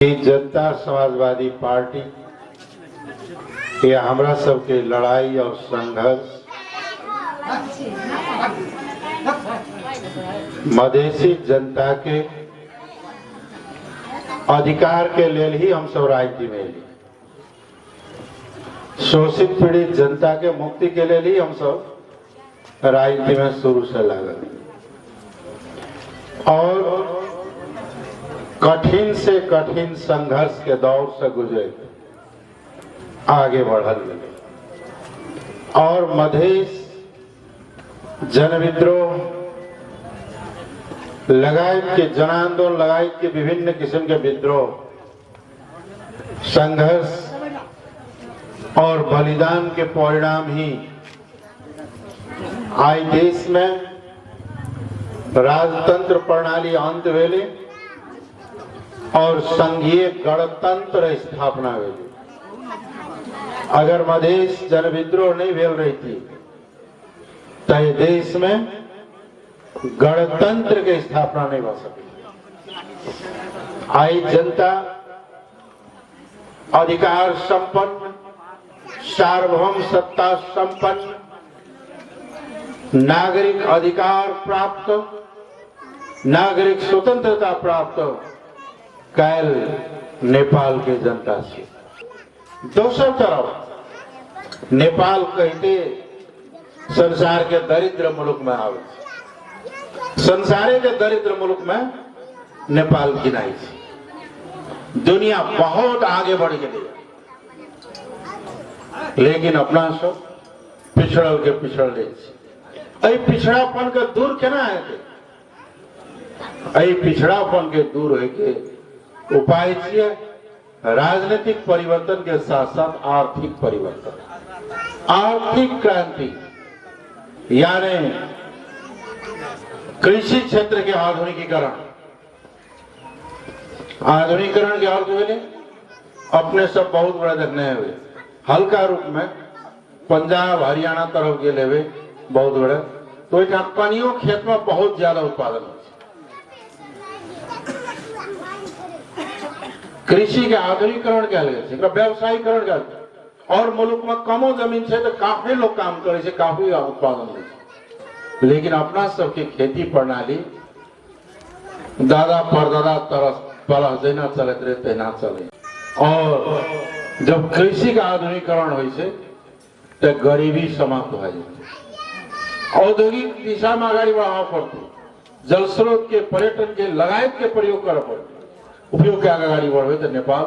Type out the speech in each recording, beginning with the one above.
जनता Samajwadi party ये हमरा सबके लड़ाई और संघर्ष मधेसी जनता के अधिकार के लेल ही हम सब राजनीति में ली, शोषित पीड़ित जनता के मुक्ति के लिए ही हम सब राजनीति में शुरू से लागल और कठिन से कठिन संघर्ष के दौर से गुजरे आगे बढ़ल और मधेश जनविद्रोह लगायत के जन आंदोलन लगायत के विभिन्न किस्म के विद्रोह संघर्ष और बलिदान के परिणाम ही आज देश में राजतंत्र प्रणाली अंत वेले और संघीय गणतंत्र स्थापना वेले। अगर मधेश जनविद्रोह नहीं भेल रही थी तो देश में गणतंत्र की स्थापना नहीं हो सकी। आई जनता अधिकार संपन्न सार्वभौम सत्ता संपन्न नागरिक अधिकार प्राप्त नागरिक स्वतंत्रता प्राप्त कैल नेपाल के जनता से। दूसरी तरफ नेपाल कहते संसार के दरिद्र मुल्क में आवे, संसारे के दरिद्र मुल्क में नेपाल गिनाई थी। दुनिया बहुत आगे बढ़ गई लेकिन अपना सब पिछड़ल के पिछड़ले पिछड़ापन के दूर केना है पिछड़ापन के दूर है के उपाय छे राजनीतिक परिवर्तन के साथ साथ आर्थिक परिवर्तन, आर्थिक क्रांति यानी कृषि क्षेत्र के आधुनिकीकरण। आधुनिकीकरण के अर्थ हुए अपने सब बहुत बड़ा देखने हुए हल्का रूप में पंजाब हरियाणा तरफ के लेवे बहुत बड़ा तो कनियों खेत में बहुत ज्यादा उत्पादन हो। कृषि के आधुनिकीकरण क्या लगे व्यवसायीकरण क्या और मुल्क में कमो जमीन से तो काफी लोग काम करे से काफी उत्पादन हो। लेकिन अपना सबके खेती प्रणाली दादा परदादा तरह देना चले तेना चले और जब कृषि का आधुनिकीकरण हो तो गरीबी समाप्त हो जाए, औद्योगिक दिशा में आगे बढ़ावा पड़ती, जल स्रोत के पर्यटन के लगायत के प्रयोग कर पड़ते, उपयोग के आगे बढ़े तो नेपाल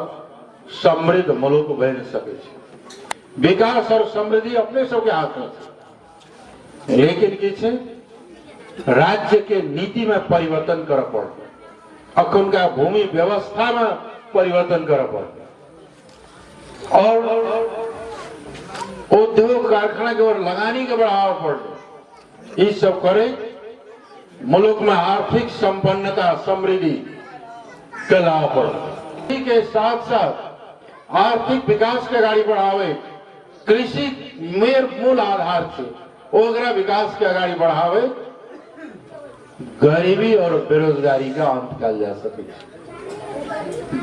समृद्ध मुल्क बन सके। विकास और समृद्धि अपने सबके हाथ में है लेकिन किसी राज्य के नीति में परिवर्तन कर पड़ते, अखन का भूमि व्यवस्था में परिवर्तन कर पड़ते और उद्योग कारखाना के ओर लगानी के बढ़ावा पड़ते। ये सब करे मुल्क में आर्थिक संपन्नता समृद्धि के लाभ पड़े के साथ साथ आर्थिक विकास के गाड़ी बढ़ावे कृषि मेर मूल आधार से ओकरा विकास के गाड़ी बढ़ावे गरीबी और बेरोजगारी का अंत किया जा सके।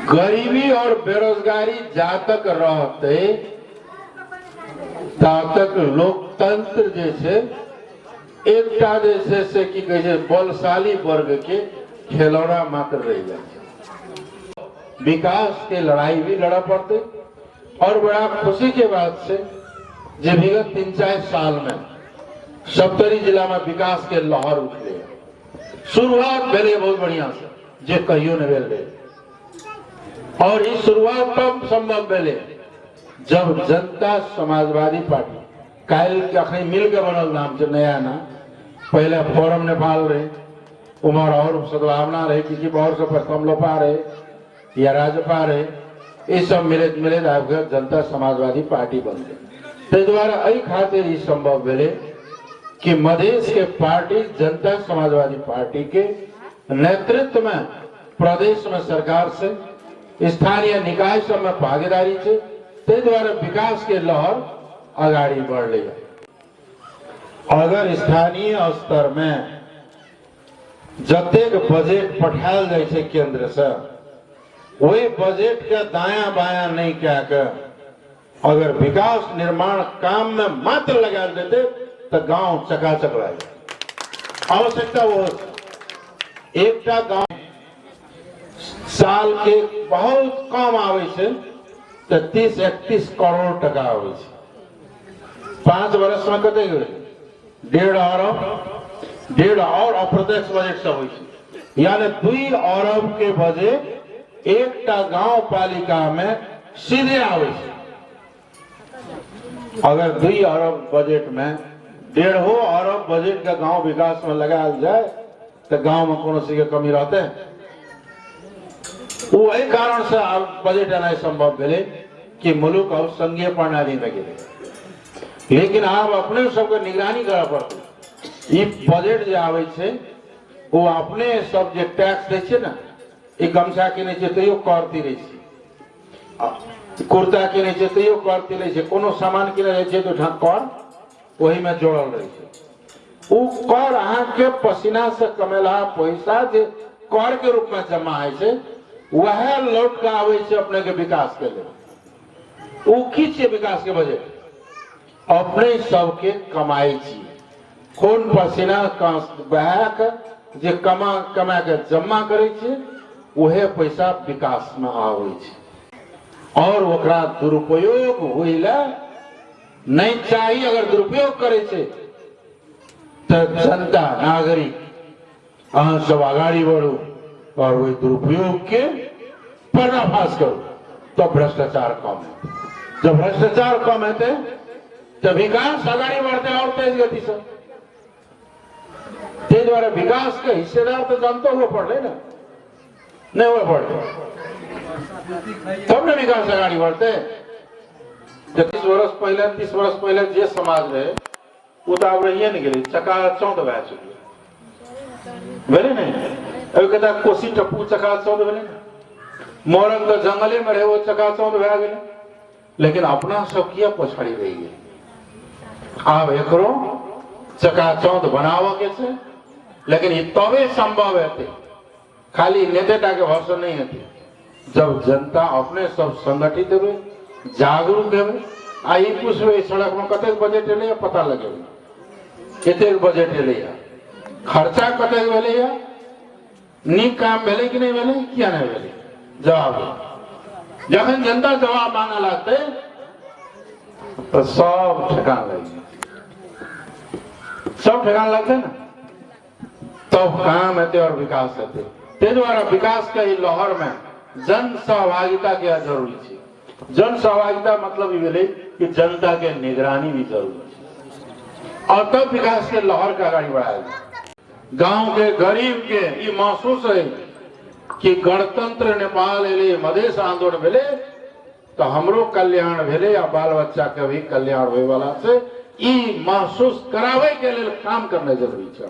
गरीबी और बेरोजगारी जहाँ तक रहते तब तक लोकतंत्र जैसे एकटा जैसे से की कहे बलशाली वर्ग के खिलौना मात्र रह जाए। विकास के लड़ाई भी लड़ा पड़ते और बड़ा खुशी के बात से जो विगत 3-4 साल में सप्तरी जिला में विकास के लहर उठले शुरुआत भेले बहुत बढ़िया से जे कहियो न भेले और इस शुरुआत तब संभव भेले जब जनता समाजवादी पार्टी काल के अखनी मिल के बनल नाम से नया ना पहले फोरम नेपाल रहे उमर और सद्भावना रहे किसी और से प्रथम लोपा रहे या राजपा रहे ये सब मिले मिले जनता समाजवादी पार्टी बन गई। द्वारा यही खातिर ये संभव भेले कि मधेश के पार्टी जनता समाजवादी पार्टी के नेतृत्व में प्रदेश में सरकार से स्थानीय निकाय सब में भागीदारी से ते द्वारा विकास के लहर आगाड़ी बढ़ ले। अगर स्थानीय स्तर में जतेक बजेट पठायल जाय छै केंद्र से वही बजट के दाया बाया नहीं क्या कर, अगर विकास निर्माण काम में मात्र लगा देते तो गांव चकाचक रह जाए। आवश्यकता वो एक गांव साल के बहुत कम आवे से तो 30-31 करोड़ टका आवे से 5 वर्ष में कते गए 1.5 और अप्रत्यक्ष बजट से होई छै, यानी 2 अरब के बजट एक गांव पालिका में सीधे आवे छै। अगर 2 अरब बजट में 1.5 अरब बजट का गांव विकास में लगाया जाए तो गांव में कोनो चीज के कमी रहते हैं। वही कारण से अब बजट आना संभव भेले कि मुल्क अब संघीय प्रणाली में गिरे, लेकिन आप अपने सबके निगरानी करा पड़ते। ये बजट जो आवे छे वो अपने सब जो टैक्स दे छे ना, ये गमछा किने छे तैयो करती रही छे, कुर्ता किने छे तैयो करती रही छे, कोनो सामान किने रही छे तो कर वही में जोड़ल रही छे। वो कर अहाँ के पसीना से कमेला पैसा जो कर के रूप में जमा है छे वह लौट के आवे छे अपने के विकास के लिए। वो की छे विकास के बजट अपने सबके कमाई छी, खून पसीना बहा के जे कमा के जमा करे छे वह पैसा विकास में आवे छे और ओकरा दुरुपयोग होइला नहीं चाहिए। अगर दुरुपयोग करे छे तो जनता नागरिक अहाँ सब आगाड़ी बढ़ू और वही दुरुपयोग के पर्दाफाश करो तो भ्रष्टाचार कम है। जब भ्रष्टाचार कम है तो विकास आगाड़ी बढ़ते और तेज गति से। ते द्वारा विकास के हिस्सेदार तो जनता हुए पड़ रहे ना, नहीं हुए पड़ रहे तब ना विकास आगाड़ी बढ़ते। 30 वर्ष पहले 30 वर्ष पहले जे समाज रहे वो तो अब रहिए नहीं गए, चकाचौंध बह चुकी बोले नहीं। अभी कहता कोसी टप्पू चकाचौंध बोले ना, मोरंग तो जंगले में रहे वो चकाचौंध बह गए, लेकिन अपना सब किया पछाड़ी रही है। अब एकरो चकाचौंध बनाव के छे, लेकिन ये तबे संभव है खाली नेता के भरोसे नहीं है जब जनता अपने सब संगठित हुए जागरूक हुए। आई पूछे सड़क में कते बजट एले पता लगे कते बजट एले खर्चा कते भेले नीक काम भेले कि नहीं भेले किया नहीं भेले जवाब जखन जनता जवाब मांगे लगते तो सब ठेकान लगे, सब ठेकान लगते ना तब काम हेते और विकास हेते। ते द्वारा विकास के लहर में जन सहभागिता के जरूरी है। जन सहभागिता मतलब ये भेले कि जनता के निगरानी भी जरूरी है और तब विकास के लहर का आगे बढ़ाएगा। गांव के गरीब के ये महसूस है कि गणतंत्र नेपाल एले मधेश आंदोलन भेले तो हमरो कल्याण भेले या बाल बच्चा के भी कल्याण होए वाला से ई महसूस करावे के लिए काम करने जरूरी है।